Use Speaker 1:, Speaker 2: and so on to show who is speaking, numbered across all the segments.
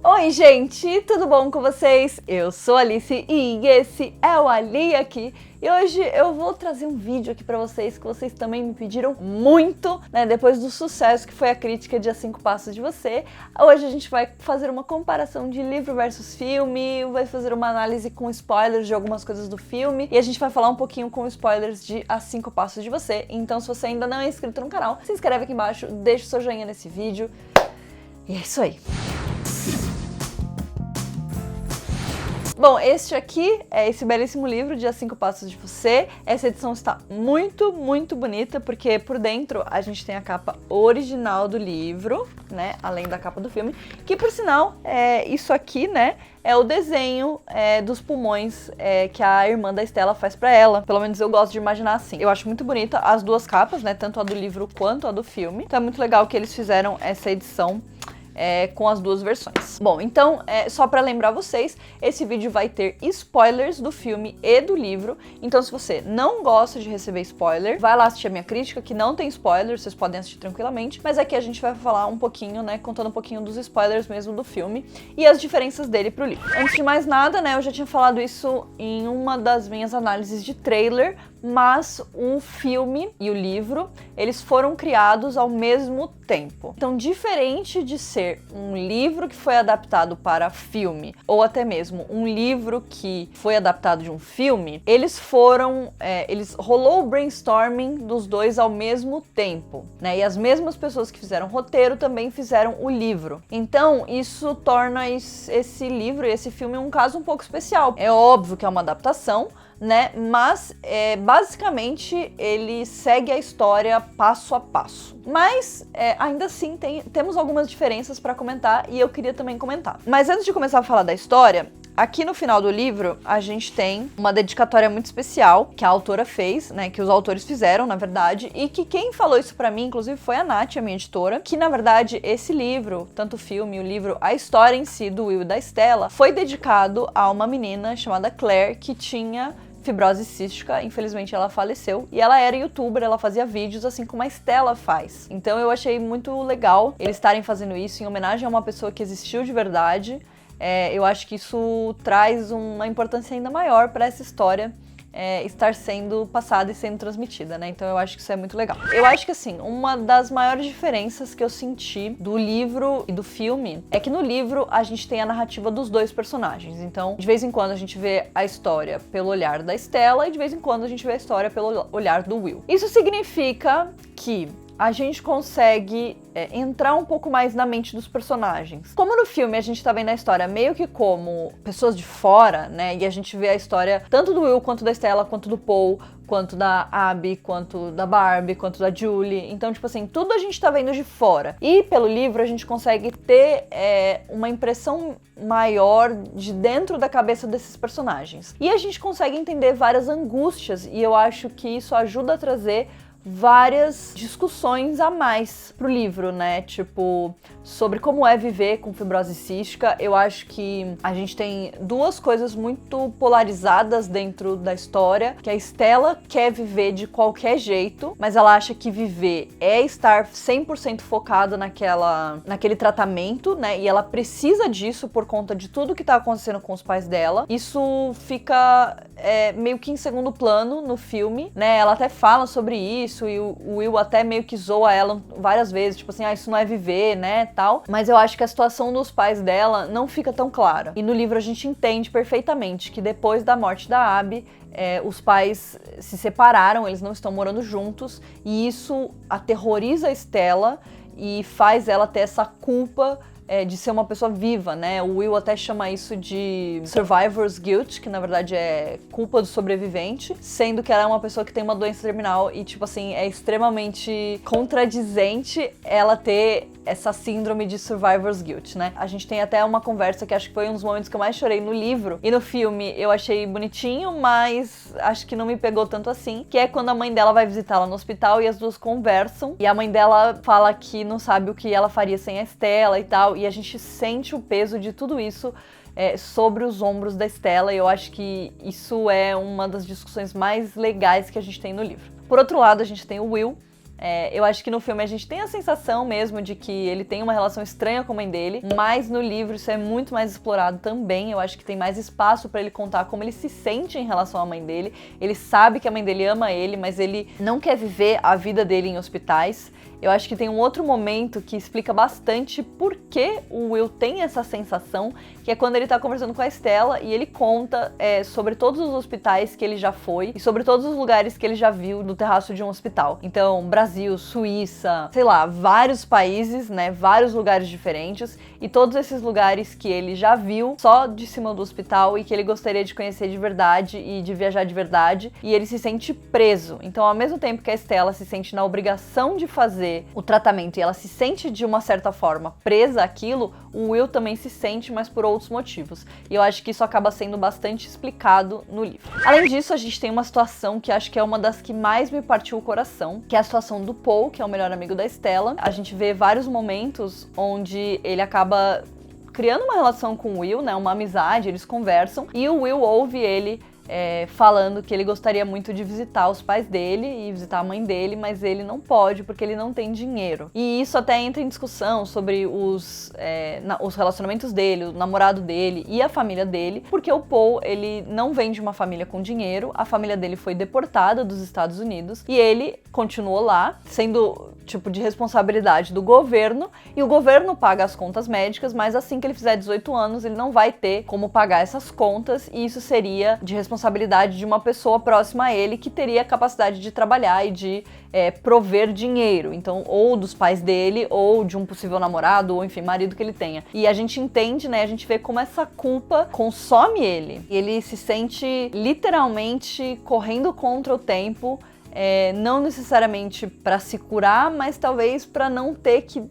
Speaker 1: Oi gente, tudo bom com vocês? Eu sou a Alice e esse é o Ali aqui. E hoje eu vou trazer um vídeo aqui pra vocês que vocês também me pediram muito, né? Depois do sucesso que foi a crítica de A 5 Passos de Você. Hoje a gente vai fazer uma comparação de livro versus filme, vai fazer uma análise com spoilers de algumas coisas do filme e a gente vai falar um pouquinho com spoilers de A 5 Passos de Você. Então se você ainda não é inscrito no canal, se inscreve aqui embaixo, deixa o seu joinha nesse vídeo. E é isso aí. Bom, este aqui é esse belíssimo livro de A 5 Passos de Você. Essa edição está muito, muito bonita, porque por dentro a gente tem a capa original do livro, né, além da capa do filme, que por sinal, isso aqui, né, é o desenho dos pulmões que a irmã da Stella faz pra ela. Pelo menos eu gosto de imaginar assim. Eu acho muito bonita as duas capas, né, tanto a do livro quanto a do filme. Então é muito legal que eles fizeram essa edição com as duas versões. Bom, então, só pra lembrar vocês, esse vídeo vai ter spoilers do filme e do livro, então se você não gosta de receber spoiler, vai lá assistir a minha crítica, que não tem spoiler, vocês podem assistir tranquilamente, mas aqui a gente vai falar um pouquinho, né, contando um pouquinho dos spoilers mesmo do filme e as diferenças dele pro livro. Antes de mais nada, né, eu já tinha falado isso em uma das minhas análises de trailer, mas o filme e o livro, eles foram criados ao mesmo tempo. Então, diferente de ser um livro que foi adaptado para filme, ou até mesmo um livro que foi adaptado de um filme, rolou o brainstorming dos dois ao mesmo tempo, né? E as mesmas pessoas que fizeram o roteiro também fizeram o livro. Então, isso torna esse livro e esse filme um caso um pouco especial. É óbvio que é uma adaptação, né? Mas basicamente ele segue a história passo a passo. Mas ainda assim temos algumas diferenças para comentar e eu queria também comentar. Mas antes de começar a falar da história, aqui no final do livro a gente tem uma dedicatória muito especial que a autora fez, né? Que os autores fizeram, na verdade, e que quem falou isso pra mim, inclusive, foi a Nath, a minha editora, que na verdade esse livro, tanto o filme, o livro, a história em si do Will e da Stella, foi dedicado a uma menina chamada Claire que tinha fibrose cística. Infelizmente ela faleceu e ela era youtuber, ela fazia vídeos assim como a Stella faz. Então eu achei muito legal eles estarem fazendo isso em homenagem a uma pessoa que existiu de verdade. Eu acho que isso traz uma importância ainda maior para essa história estar sendo passada e sendo transmitida, né? Então eu acho que isso é muito legal. Eu acho que assim, uma das maiores diferenças que eu senti do livro e do filme é que no livro a gente tem a narrativa dos dois personagens. Então, de vez em quando a gente vê a história pelo olhar da Stella e de vez em quando a gente vê a história pelo olhar do Will. Isso significa que a gente consegue entrar um pouco mais na mente dos personagens. Como no filme a gente tá vendo a história meio que como pessoas de fora, né? E a gente vê a história tanto do Will, quanto da Stella, quanto do Paul, quanto da Abby, quanto da Barbie, quanto da Julie. Então, tipo assim, tudo a gente tá vendo de fora. E pelo livro a gente consegue ter uma impressão maior de dentro da cabeça desses personagens. E a gente consegue entender várias angústias e eu acho que isso ajuda a trazer várias discussões a mais pro livro, né? Tipo, sobre como é viver com fibrose cística. Eu acho que a gente tem duas coisas muito polarizadas dentro da história, que a Stella quer viver de qualquer jeito, mas ela acha que viver é estar 100% focada naquele tratamento, né? E ela precisa disso por conta de tudo que tá acontecendo com os pais dela. Isso fica meio que em segundo plano no filme, né? Ela até fala sobre isso e o Will até meio que zoa ela várias vezes, tipo assim, isso não é viver, né, tal. Mas eu acho que a situação dos pais dela não fica tão clara. E no livro a gente entende perfeitamente que depois da morte da Abby, os pais se separaram, eles não estão morando juntos, e isso aterroriza a Stella e faz ela ter essa culpa de ser uma pessoa viva, né? O Will até chama isso de survivor's guilt, que na verdade é culpa do sobrevivente, sendo que ela é uma pessoa que tem uma doença terminal e, tipo assim, é extremamente contradizente ela ter essa síndrome de survivor's guilt, né? A gente tem até uma conversa que acho que foi um dos momentos que eu mais chorei no livro, e no filme eu achei bonitinho, mas acho que não me pegou tanto assim, que é quando a mãe dela vai visitá-la no hospital e as duas conversam, e a mãe dela fala que não sabe o que ela faria sem a Stella e tal, e a gente sente o peso de tudo isso sobre os ombros da Stella, e eu acho que isso é uma das discussões mais legais que a gente tem no livro. Por outro lado, a gente tem o Will, Eu acho que no filme a gente tem a sensação mesmo de que ele tem uma relação estranha com a mãe dele, mas no livro isso é muito mais explorado também. Eu acho que tem mais espaço pra ele contar como ele se sente em relação à mãe dele. Ele sabe que a mãe dele ama ele, mas ele não quer viver a vida dele em hospitais. Eu acho que tem um outro momento que explica bastante por que o Will tem essa sensação, que é quando ele tá conversando com a Stella e ele conta sobre todos os hospitais que ele já foi e sobre todos os lugares que ele já viu no terraço de um hospital. Então, Brasil, Suíça, sei lá, vários países, né, vários lugares diferentes, e todos esses lugares que ele já viu só de cima do hospital e que ele gostaria de conhecer de verdade e de viajar de verdade, e ele se sente preso. Então, ao mesmo tempo que a Stella se sente na obrigação de fazer o tratamento e ela se sente de uma certa forma presa àquilo, o Will também se sente, mas por outros motivos. E eu acho que isso acaba sendo bastante explicado no livro. Além disso, a gente tem uma situação que acho que é uma das que mais me partiu o coração, que é a situação do Paul, que é o melhor amigo da Stella. A gente vê vários momentos onde ele acaba criando uma relação com o Will, né, uma amizade, eles conversam, e o Will ouve ele falando que ele gostaria muito de visitar os pais dele e visitar a mãe dele, mas ele não pode porque ele não tem dinheiro. E isso até entra em discussão sobre os relacionamentos dele, o namorado dele e a família dele, porque o Paul, ele não vem de uma família com dinheiro, a família dele foi deportada dos Estados Unidos e ele continuou lá, sendo tipo de responsabilidade do governo, e o governo paga as contas médicas, mas assim que ele fizer 18 anos, ele não vai ter como pagar essas contas, e isso seria de responsabilidade de uma pessoa próxima a ele que teria a capacidade de trabalhar e de prover dinheiro, então ou dos pais dele, ou de um possível namorado, ou enfim, marido que ele tenha. E a gente entende, né, a gente vê como essa culpa consome ele, e ele se sente literalmente correndo contra o tempo, não necessariamente para se curar, mas talvez para não ter que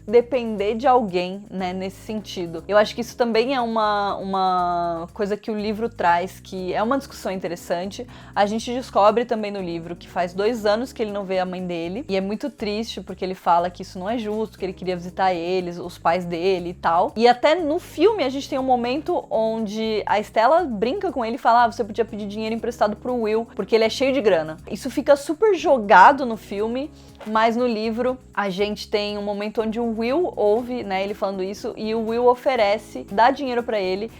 Speaker 1: depender de alguém, né, nesse sentido. Eu acho que isso também é uma coisa que o livro traz, que é uma discussão interessante. A gente descobre também no livro que faz 2 anos que ele não vê a mãe dele, e é muito triste porque ele fala que isso não é justo, que ele queria visitar eles, os pais dele e tal. E até no filme a gente tem um momento onde a Stella brinca com ele e fala: você podia pedir dinheiro emprestado pro Will, porque ele é cheio de grana. Isso fica super jogado no filme, mas no livro a gente tem um momento onde o Will ouve, né, ele falando isso, e o Will oferece, dá dinheiro pra ele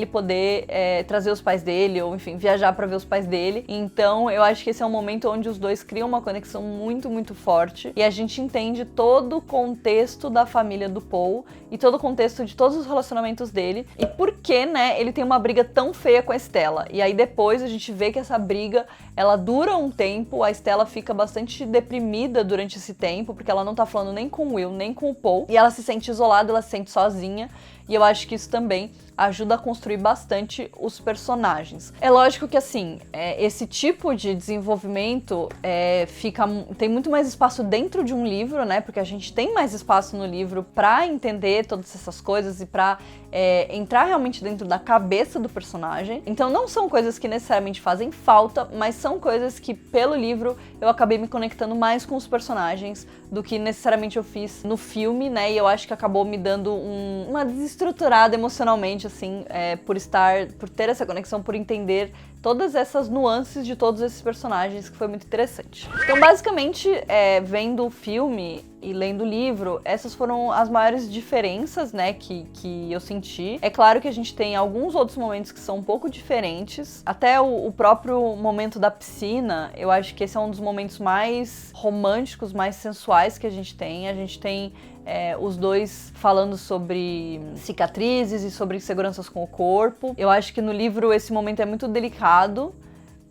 Speaker 1: poder trazer os pais dele, ou enfim, viajar pra ver os pais dele. Então eu acho que esse é um momento onde os dois criam uma conexão muito, muito forte, e a gente entende todo o contexto da família do Paul, e todo o contexto de todos os relacionamentos dele, e por que, né, ele tem uma briga tão feia com a Stella. E aí depois a gente vê que essa briga, ela dura um tempo, a Stella fica bastante deprimida durante esse tempo, porque ela não tá falando nem com o Will, nem com o Paul, e ela se sente isolada, ela se sente sozinha, e eu acho que isso também ajuda a construir bastante os personagens. É lógico que, assim, esse tipo de desenvolvimento tem muito mais espaço dentro de um livro, né? Porque a gente tem mais espaço no livro pra entender todas essas coisas e pra entrar realmente dentro da cabeça do personagem. Então não são coisas que necessariamente fazem falta, mas são coisas que, pelo livro, eu acabei me conectando mais com os personagens do que necessariamente eu fiz no filme, né? E eu acho que acabou me dando uma desestruturada emocionalmente, assim, por ter essa conexão, por entender todas essas nuances de todos esses personagens, que foi muito interessante. Então, basicamente, vendo o filme e lendo o livro, essas foram as maiores diferenças, né, que eu senti. É claro que a gente tem alguns outros momentos que são um pouco diferentes. Até o próprio momento da piscina, eu acho que esse é um dos momentos mais românticos, mais sensuais que a gente tem. A gente tem os dois falando sobre cicatrizes e sobre inseguranças com o corpo. Eu acho que no livro esse momento é muito delicado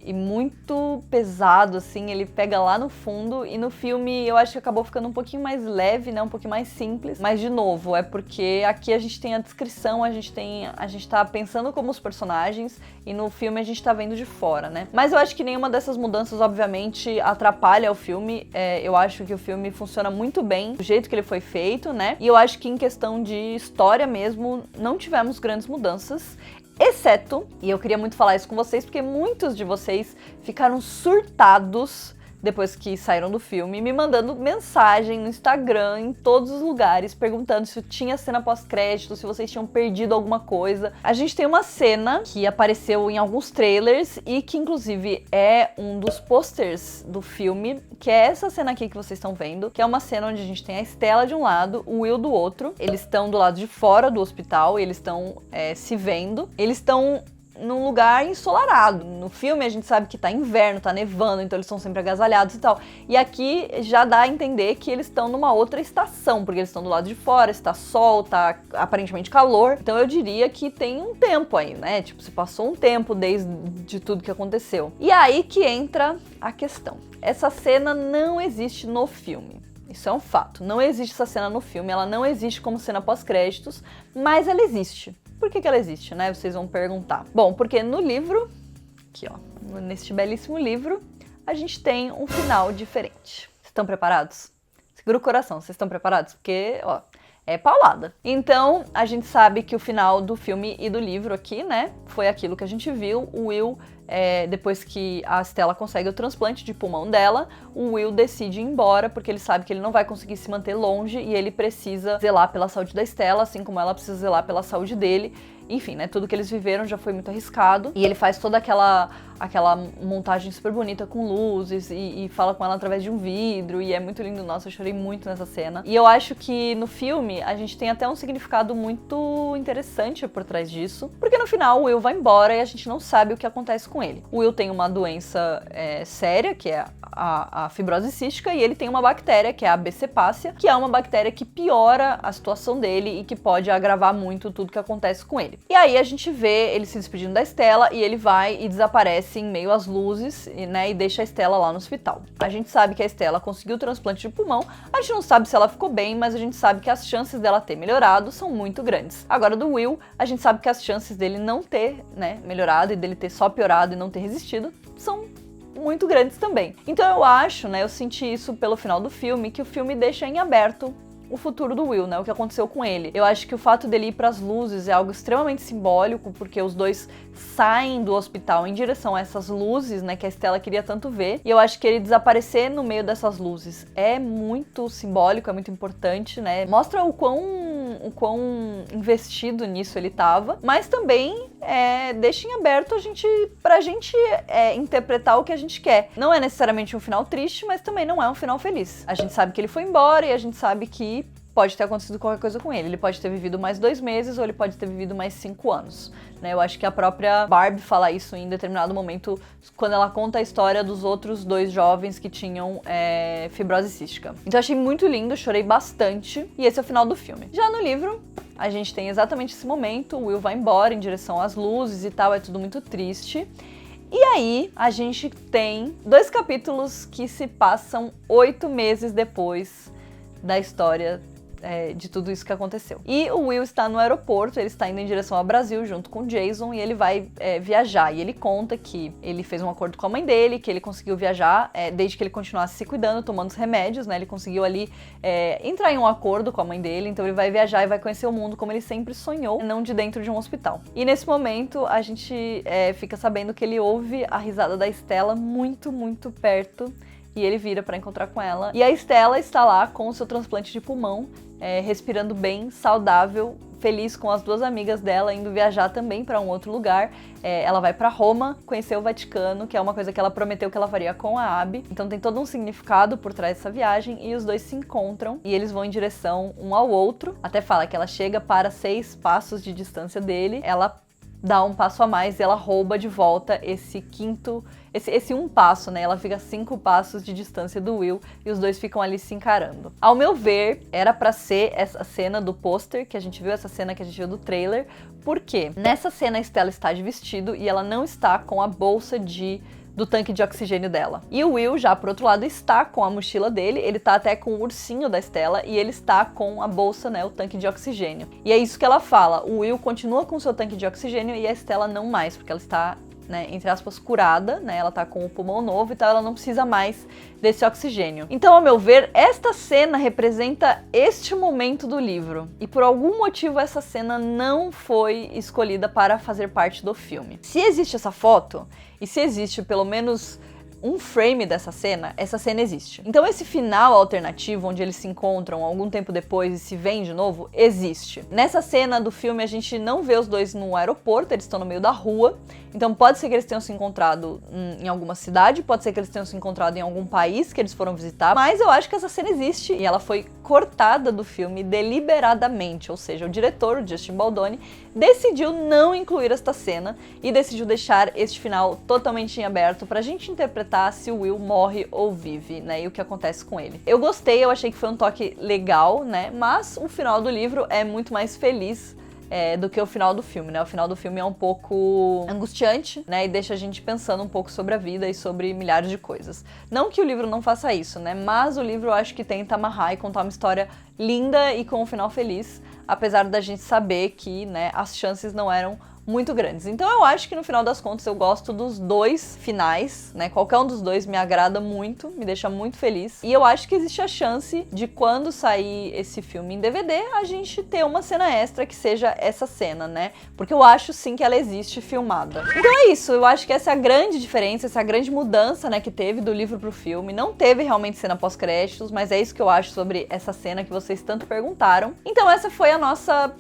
Speaker 1: e muito pesado, assim, ele pega lá no fundo, e no filme eu acho que acabou ficando um pouquinho mais leve, né, um pouquinho mais simples, mas de novo, é porque aqui a gente tem a descrição, a gente tá pensando como os personagens, e no filme a gente tá vendo de fora, né. Mas eu acho que nenhuma dessas mudanças, obviamente, atrapalha o filme. Eu acho que o filme funciona muito bem do jeito que ele foi feito, né, e eu acho que em questão de história mesmo, não tivemos grandes mudanças. Exceto, e eu queria muito falar isso com vocês, porque muitos de vocês ficaram surtados depois que saíram do filme, me mandando mensagem no Instagram, em todos os lugares, perguntando se tinha cena pós-crédito, se vocês tinham perdido alguma coisa. A gente tem uma cena que apareceu em alguns trailers e que inclusive é um dos posters do filme, que é essa cena aqui que vocês estão vendo, que é uma cena onde a gente tem a Stella de um lado, o Will do outro. Eles estão do lado de fora do hospital e eles estão se vendo. Eles estão num lugar ensolarado. No filme a gente sabe que tá inverno, tá nevando, então eles estão sempre agasalhados e tal. E aqui já dá a entender que eles estão numa outra estação, porque eles estão do lado de fora, está sol, tá aparentemente calor. Então eu diria que tem um tempo aí, né? Tipo, se passou um tempo desde tudo que aconteceu. E aí que entra a questão. Essa cena não existe no filme. Isso é um fato. Não existe essa cena no filme, ela não existe como cena pós-créditos, mas ela existe. Por que ela existe, né? Vocês vão perguntar. Bom, porque no livro, aqui ó, neste belíssimo livro, a gente tem um final diferente. Vocês estão preparados? Segura o coração, vocês estão preparados? Porque, ó, é paulada. Então, a gente sabe que o final do filme e do livro aqui, né, foi aquilo que a gente viu. O Will, depois que a Stella consegue o transplante de pulmão dela, o Will decide ir embora, porque ele sabe que ele não vai conseguir se manter longe e ele precisa zelar pela saúde da Stella, assim como ela precisa zelar pela saúde dele. Enfim, né, tudo que eles viveram já foi muito arriscado. E ele faz toda aquela montagem super bonita com luzes e fala com ela através de um vidro. E é muito lindo. Nossa, eu chorei muito nessa cena. E eu acho que no filme a gente tem até um significado muito interessante por trás disso. Porque no final o Will vai embora e a gente não sabe o que acontece com ele. O Will tem uma doença séria, que é a fibrose cística, e ele tem uma bactéria, que é a B. cepacia, que é uma bactéria que piora a situação dele e que pode agravar muito tudo que acontece com ele. E aí a gente vê ele se despedindo da Stella e ele vai e desaparece em meio às luzes, né, e deixa a Stella lá no hospital. A gente sabe que a Stella conseguiu o transplante de pulmão, a gente não sabe se ela ficou bem, mas a gente sabe que as chances dela ter melhorado são muito grandes. Agora do Will, a gente sabe que as chances dele não ter, né, melhorado e dele ter só piorado e não ter resistido são muito grandes também. Então eu acho, né, eu senti isso pelo final do filme, que o filme deixa em aberto o futuro do Will, né, o que aconteceu com ele. Eu acho que o fato dele ir pras luzes é algo extremamente simbólico, porque os dois saem do hospital em direção a essas luzes, né, que a Stella queria tanto ver, e eu acho que ele desaparecer no meio dessas luzes é muito simbólico, é muito importante, né, mostra o quão investido nisso ele tava, mas também deixa em aberto pra gente interpretar o que a gente quer. Não é necessariamente um final triste, mas também não é um final feliz. A gente sabe que ele foi embora e a gente sabe que pode ter acontecido qualquer coisa com ele. Ele pode ter vivido mais 2 meses ou ele pode ter vivido mais 5 anos. Né? Eu acho que a própria Barbie fala isso em determinado momento, quando ela conta a história dos outros 2 jovens que tinham fibrose cística. Então eu achei muito lindo, chorei bastante. E esse é o final do filme. Já no livro, a gente tem exatamente esse momento. O Will vai embora em direção às luzes e tal, é tudo muito triste. E aí, a gente tem 2 capítulos que se passam 8 meses depois da história de tudo isso que aconteceu. E o Will está no aeroporto, ele está indo em direção ao Brasil junto com o Jason e ele vai viajar. E ele conta que ele fez um acordo com a mãe dele, que ele conseguiu viajar desde que ele continuasse se cuidando, tomando os remédios, né? Ele conseguiu ali entrar em um acordo com a mãe dele, então ele vai viajar e vai conhecer o mundo como ele sempre sonhou, não de dentro de um hospital. E nesse momento, a gente fica sabendo que ele ouve a risada da Stella muito, muito perto. E ele vira pra encontrar com ela. E a Stella está lá com o seu transplante de pulmão, respirando bem, saudável, feliz com as 2 amigas dela, indo viajar também pra um outro lugar. Ela vai pra Roma, conhecer o Vaticano, que é uma coisa que ela prometeu que ela faria com a Abby. Então tem todo um significado por trás dessa viagem e os 2 se encontram e eles vão em direção um ao outro. Até fala que ela chega para 6 passos de distância dele, ela dá um passo a mais e ela rouba de volta esse um passo, né? Ela fica 5 passos de distância do Will e os 2 ficam ali se encarando. Ao meu ver, era pra ser essa cena do pôster que a gente viu, essa cena que a gente viu do trailer, porque nessa cena a Stella está de vestido e ela não está com a bolsa do tanque de oxigênio dela. E o Will, já por outro lado, está com a mochila dele, ele tá até com o ursinho da Stella e ele está com a bolsa, né, o tanque de oxigênio. E é isso que ela fala, o Will continua com o seu tanque de oxigênio e a Stella não mais, porque ela está, né, entre aspas, curada, né, ela tá com o pulmão novo e tal, ela não precisa mais desse oxigênio. Então, ao meu ver, esta cena representa este momento do livro. E por algum motivo essa cena não foi escolhida para fazer parte do filme. Se existe essa foto, e se existe pelo menos um frame dessa cena, essa cena existe. Então esse final alternativo, onde eles se encontram algum tempo depois e se veem de novo, existe. Nessa cena do filme a gente não vê os dois no aeroporto, eles estão no meio da rua, então pode ser que eles tenham se encontrado em alguma cidade, pode ser que eles tenham se encontrado em algum país que eles foram visitar, mas eu acho que essa cena existe e ela foi cortada do filme deliberadamente, ou seja, o diretor, o Justin Baldoni, decidiu não incluir esta cena e decidiu deixar este final totalmente em aberto pra gente interpretar se o Will morre ou vive, né, e o que acontece com ele. Eu gostei, eu achei que foi um toque legal, né, mas o final do livro é muito mais feliz do que o final do filme, né? O final do filme é um pouco angustiante, né? E deixa a gente pensando um pouco sobre a vida e sobre milhares de coisas. Não que o livro não faça isso, né? Mas o livro eu acho que tenta amarrar e contar uma história linda e com um final feliz, apesar da gente saber que, né, as chances não eram muito grandes. Então eu acho que no final das contas eu gosto dos dois finais, né? Qualquer um dos dois me agrada muito, me deixa muito feliz. E eu acho que existe a chance de quando sair esse filme em DVD, a gente ter uma cena extra que seja essa cena, né? Porque eu acho sim que ela existe filmada. Então é isso, eu acho que essa é a grande diferença, essa é a grande mudança, né, que teve do livro pro filme. Não teve realmente cena pós-créditos, mas é isso que eu acho sobre essa cena que vocês tanto perguntaram. Então essa foi a nossa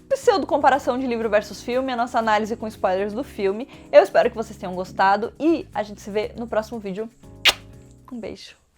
Speaker 1: pseudo-comparação de livro versus filme, a nossa análise com spoilers do filme. Eu espero que vocês tenham gostado e a gente se vê no próximo vídeo. Um beijo!